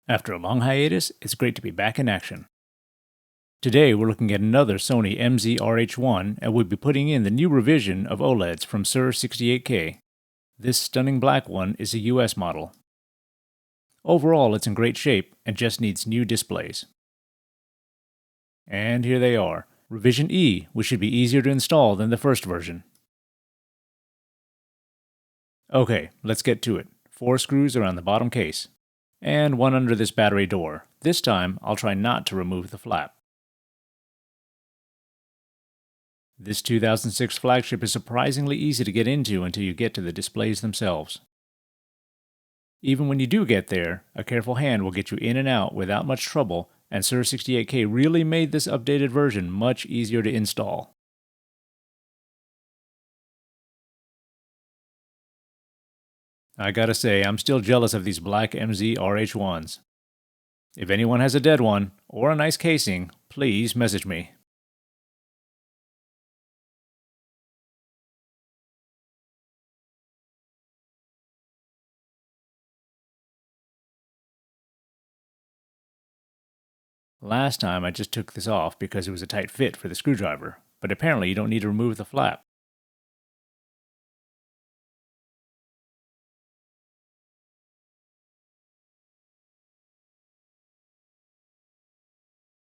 After a long hiatus, it's great to be back in action. Today we're looking at another Sony MZ-RH1 and we'll be putting in the new revision of OLEDs from SIR68K. This stunning black one is a US model. Overall it's in great shape and just needs new displays. And here they are. Revision E, which should be easier to install than the first version. Okay, let's get to it. 4 screws around the bottom case. And 1 under this battery door. This time, I'll try not to remove the flap. This 2006 flagship is surprisingly easy to get into until you get to the displays themselves. Even when you do get there, a careful hand will get you in and out without much trouble, and SIR68K really made this updated version much easier to install. I gotta say, I'm still jealous of these black MZ-RH1s. If anyone has a dead one, or a nice casing, please message me. Last time I just took this off because it was a tight fit for the screwdriver, but apparently you don't need to remove the flap.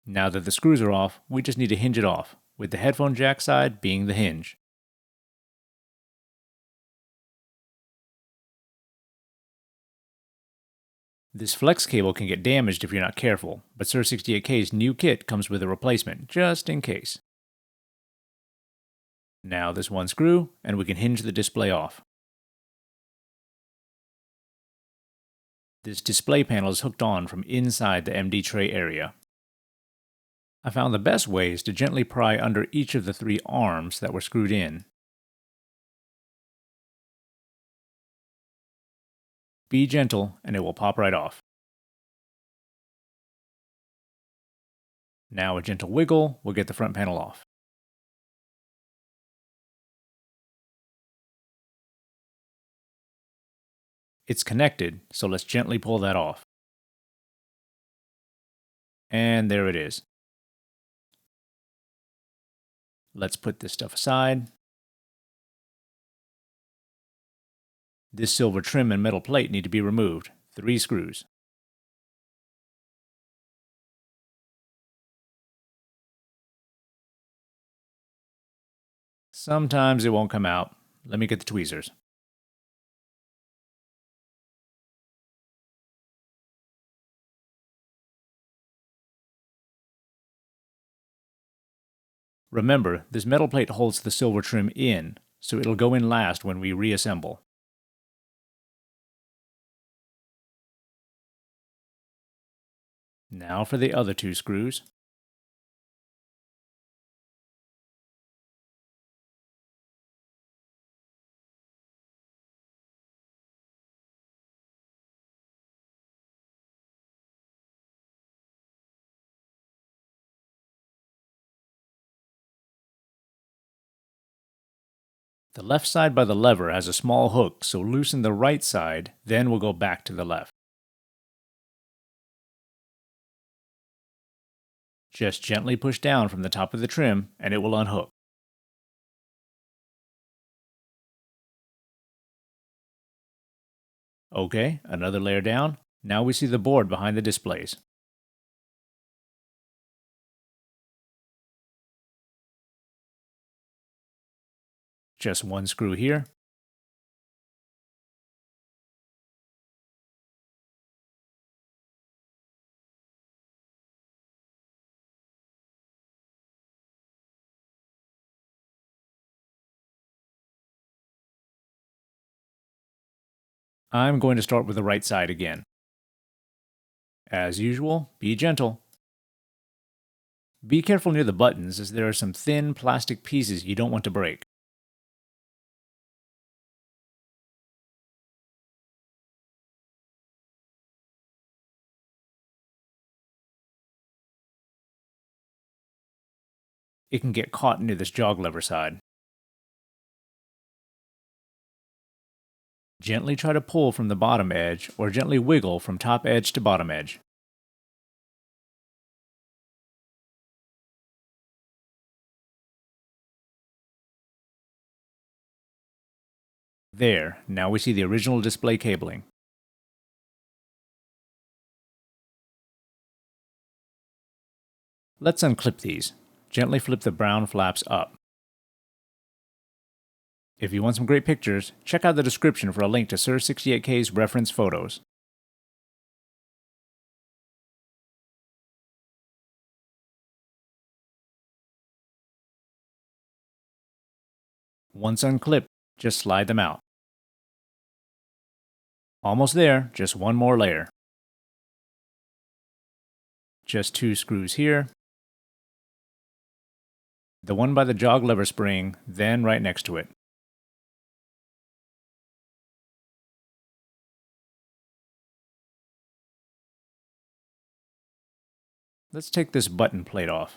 Now that the screws are off, we just need to hinge it off, with the headphone jack side being the hinge. This flex cable can get damaged if you're not careful, but SIR68K's new kit comes with a replacement, just in case. Now this one screw, and we can hinge the display off. This display panel is hooked on from inside the MD tray area. I found the best way is to gently pry under each of the 3 arms that were screwed in. Be gentle and it will pop right off. Now a gentle wiggle will get the front panel off. It's connected, so let's gently pull that off. And there it is. Let's put this stuff aside. This silver trim and metal plate need to be removed. 3 screws. Sometimes it won't come out. Let me get the tweezers. Remember, this metal plate holds the silver trim in, so it'll go in last when we reassemble. Now for the other 2 screws. The left side by the lever has a small hook, so loosen the right side, then we'll go back to the left. Just gently push down from the top of the trim and it will unhook. Okay, another layer down. Now we see the board behind the displays. Just 1 screw here. I'm going to start with the right side again. As usual, be gentle. Be careful near the buttons as there are some thin plastic pieces you don't want to break. It can get caught near this jog lever side. Gently try to pull from the bottom edge or gently wiggle from top edge to bottom edge. There, now we see the original display cabling. Let's unclip these. Gently flip the brown flaps up. If you want some great pictures, check out the description for a link to Sir 68K's reference photos. Once unclipped, just slide them out. Almost there, just one more layer. Just 2 screws here. The one by the jog lever spring, then right next to it. Let's take this button plate off.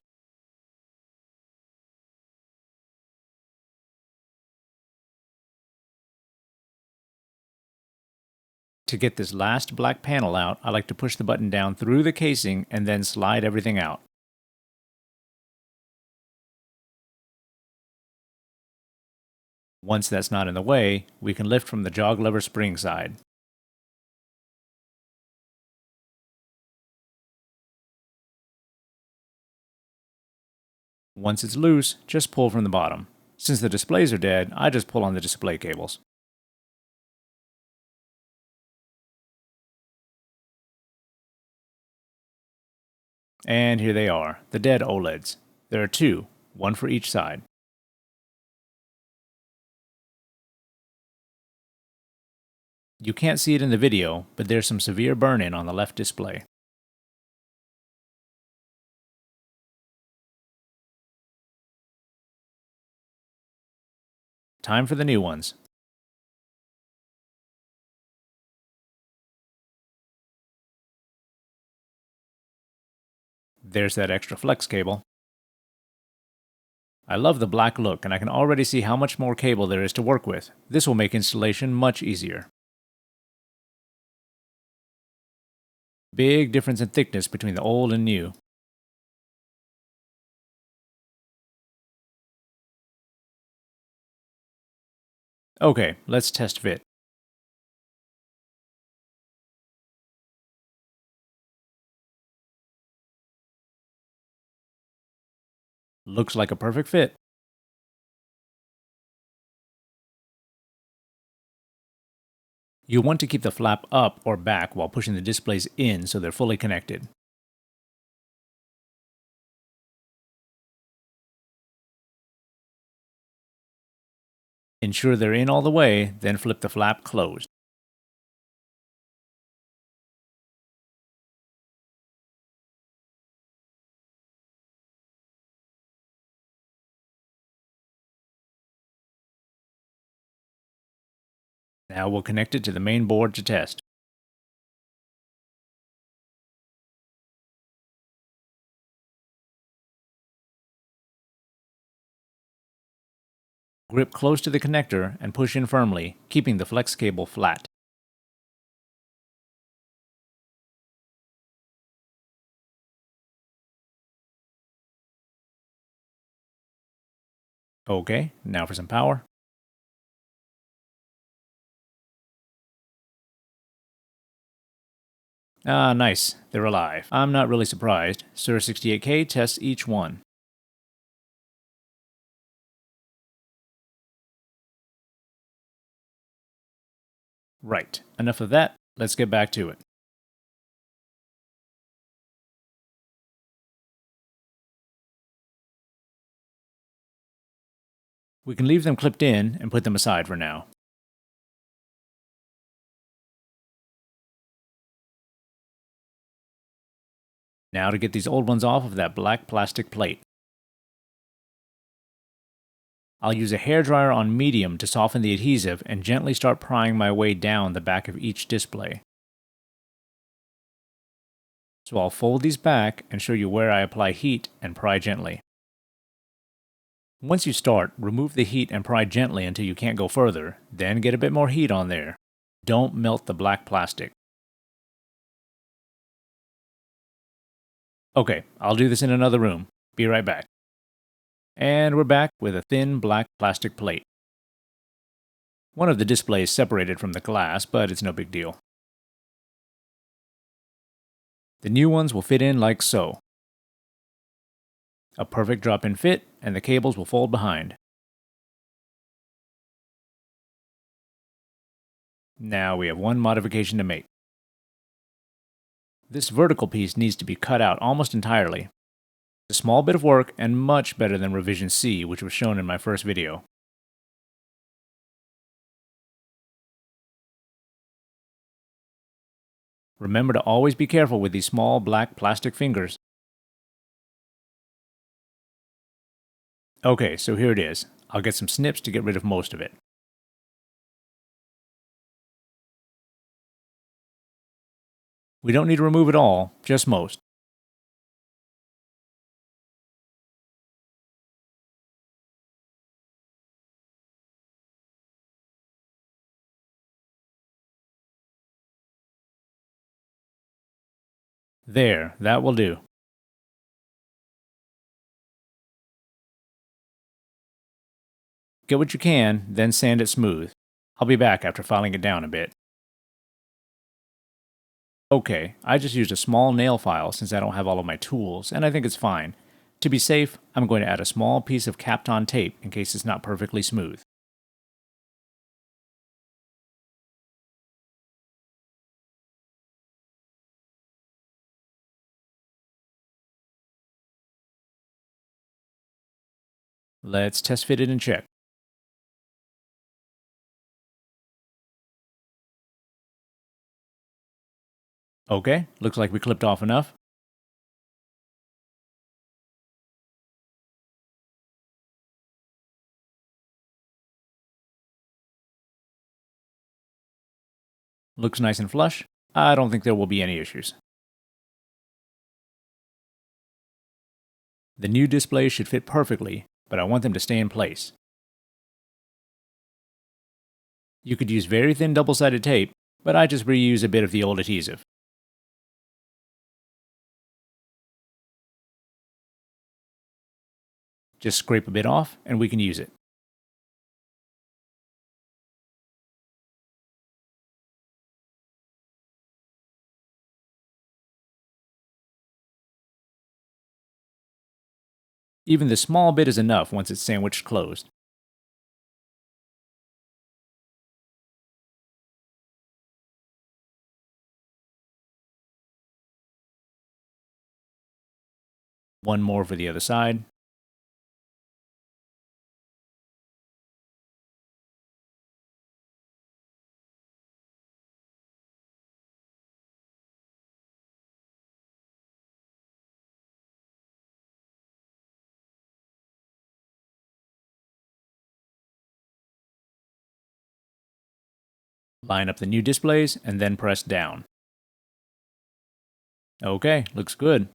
To get this last black panel out, I like to push the button down through the casing and then slide everything out. Once that's not in the way, we can lift from the jog lever spring side. Once it's loose, just pull from the bottom. Since the displays are dead, I just pull on the display cables. And here they are, the dead OLEDs. There are 2, one for each side. You can't see it in the video, but there's some severe burn-in on the left display. Time for the new ones. There's that extra flex cable. I love the black look, and I can already see how much more cable there is to work with. This will make installation much easier. Big difference in thickness between the old and new. Okay, let's test fit. Looks like a perfect fit. You want to keep the flap up or back while pushing the displays in so they're fully connected. Ensure they're in all the way, then flip the flap closed. Now we'll connect it to the main board to test. Grip close to the connector and push in firmly, keeping the flex cable flat. Okay, now for some power. Ah, nice. They're alive. I'm not really surprised. Sir 68K tests each one. Right, enough of that. Let's get back to it. We can leave them clipped in and put them aside for now. Now to get these old ones off of that black plastic plate. I'll use a hairdryer on medium to soften the adhesive and gently start prying my way down the back of each display. So I'll fold these back and show you where I apply heat and pry gently. Once you start, remove the heat and pry gently until you can't go further, then get a bit more heat on there. Don't melt the black plastic. Okay, I'll do this in another room. Be right back. And we're back with a thin black plastic plate. One of the displays separated from the glass, but it's no big deal. The new ones will fit in like so. A perfect drop-in fit, and the cables will fold behind. Now we have one modification to make. This vertical piece needs to be cut out almost entirely. A small bit of work and much better than revision C, which was shown in my first video. Remember to always be careful with these small black plastic fingers. Okay, so here it is. I'll get some snips to get rid of most of it. We don't need to remove it all, just most. There, that will do. Get what you can, then sand it smooth. I'll be back after filing it down a bit. Okay, I just used a small nail file since I don't have all of my tools, and I think it's fine. To be safe, I'm going to add a small piece of Kapton tape in case it's not perfectly smooth. Let's test fit it and check. Okay, looks like we clipped off enough. Looks nice and flush. I don't think there will be any issues. The new displays should fit perfectly, but I want them to stay in place. You could use very thin double-sided tape, but I just reuse a bit of the old adhesive. Just scrape a bit off and we can use it. Even this small bit is enough once it's sandwiched closed. One more for the other side. Line up the new displays and then press down. Okay, looks good.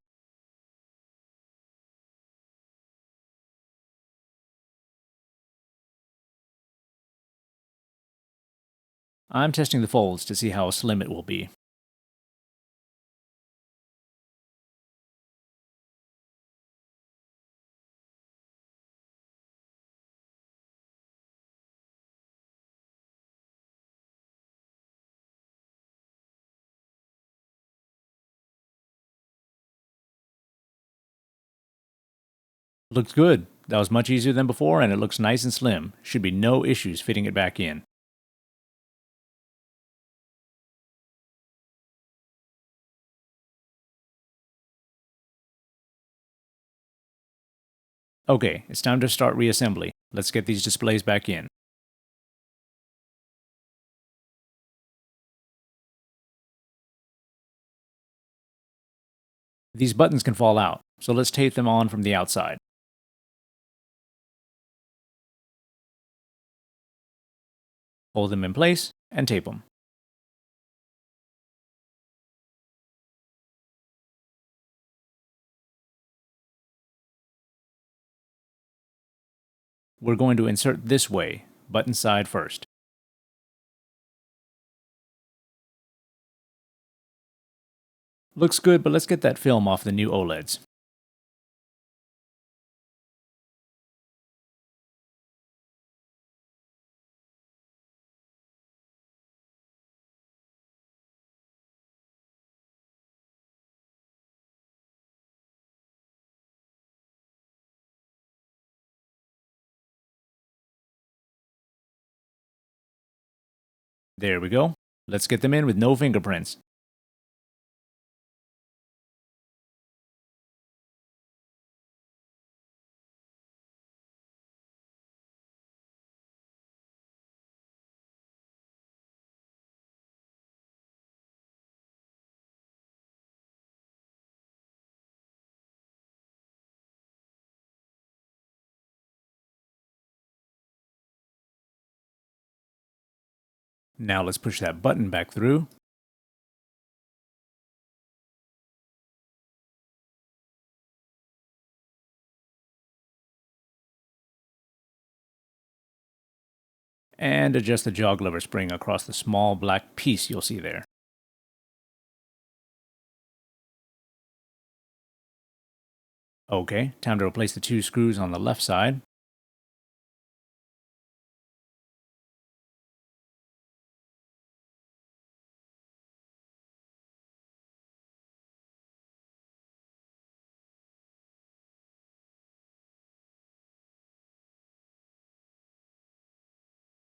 I'm testing the folds to see how slim it will be. Looks good. That was much easier than before and it looks nice and slim. Should be no issues fitting it back in. Okay, it's time to start reassembly. Let's get these displays back in. These buttons can fall out, so let's tape them on from the outside. Hold them in place and tape them. We're going to insert this way, button side first. Looks good, but let's get that film off the new OLEDs. There we go. Let's get them in with no fingerprints. Now let's push that button back through. And adjust the jog lever spring across the small black piece you'll see there. Okay, time to replace the two screws on the left side.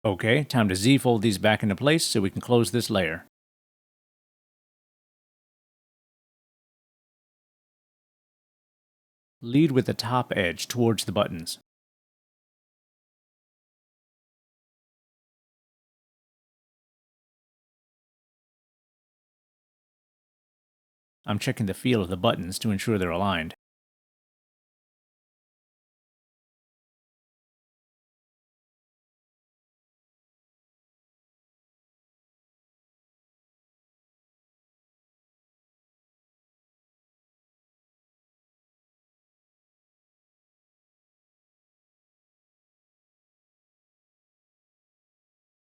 Okay, time to Z-fold these back into place so we can close this layer. Lead with the top edge towards the buttons. I'm checking the feel of the buttons to ensure they're aligned.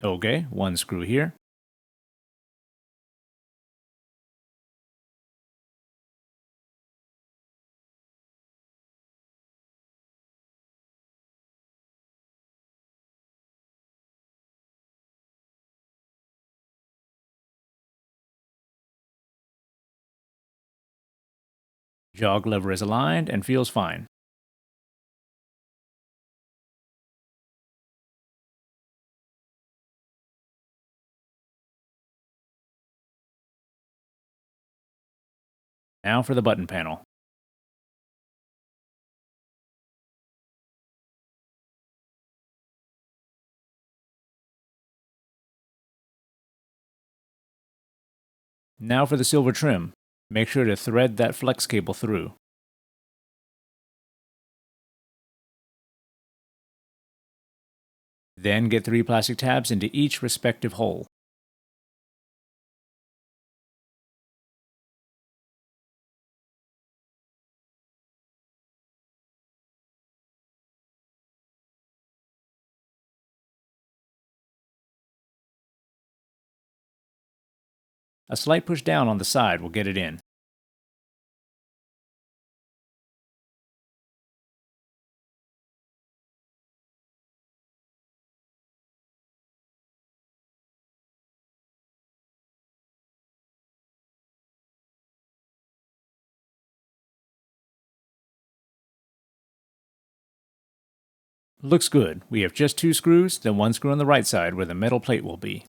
Okay, one screw here. Jog lever is aligned and feels fine. Now for the button panel. Now for the silver trim. Make sure to thread that flex cable through. Then get 3 plastic tabs into each respective hole. A slight push down on the side will get it in. Looks good. We have just 2 screws, then 1 screw on the right side where the metal plate will be.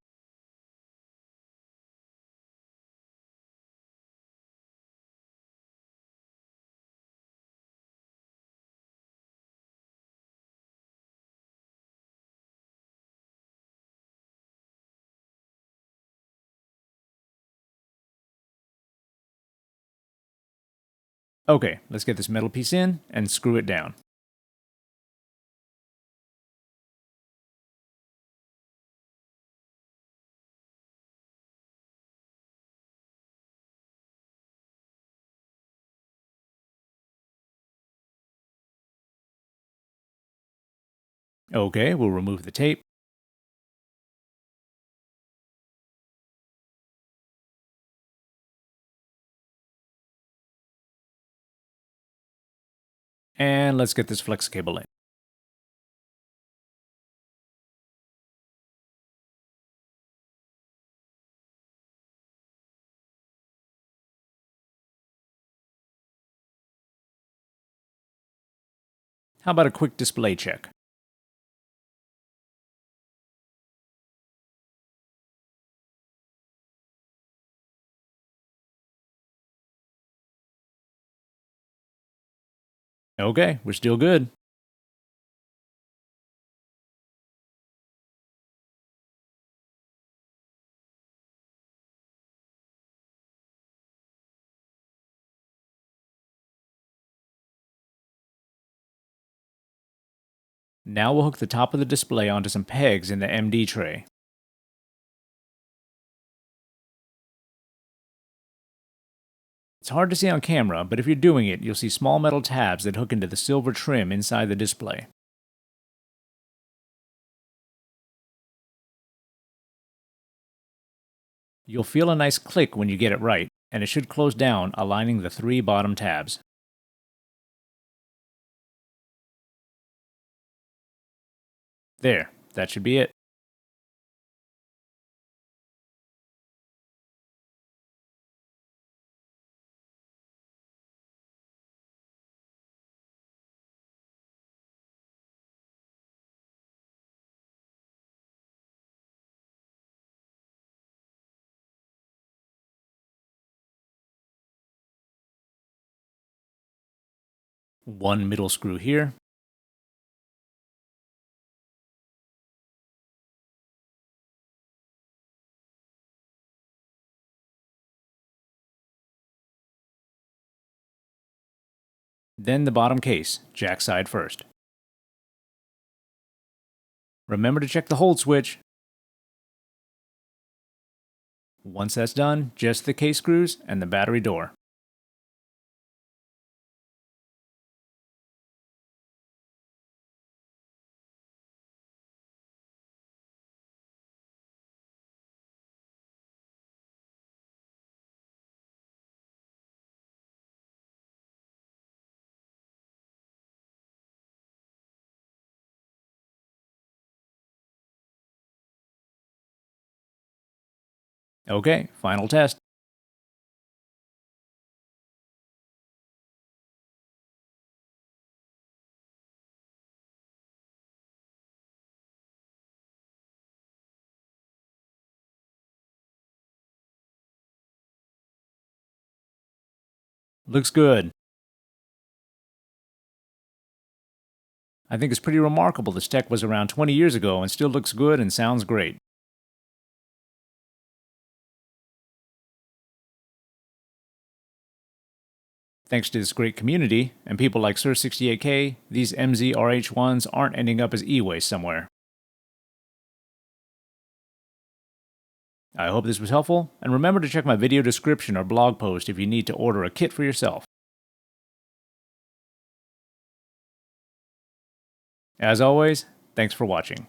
Okay, let's get this metal piece in and screw it down. Okay, we'll remove the tape. And let's get this flex cable in. How about a quick display check? Okay, we're still good. Now we'll hook the top of the display onto some pegs in the MD tray. It's hard to see on camera, but if you're doing it, you'll see small metal tabs that hook into the silver trim inside the display. You'll feel a nice click when you get it right, and it should close down, aligning the 3 bottom tabs. There, that should be it. One middle screw here. Then the bottom case, jack side first. Remember to check the hold switch. Once that's done, just the case screws and the battery door. Okay, final test. Looks good. I think it's pretty remarkable this tech was around 20 years ago and still looks good and sounds great. Thanks to this great community and people like Sir68K, these MZ-RH1s aren't ending up as e-waste somewhere. I hope this was helpful, and remember to check my video description or blog post if you need to order a kit for yourself. As always, thanks for watching.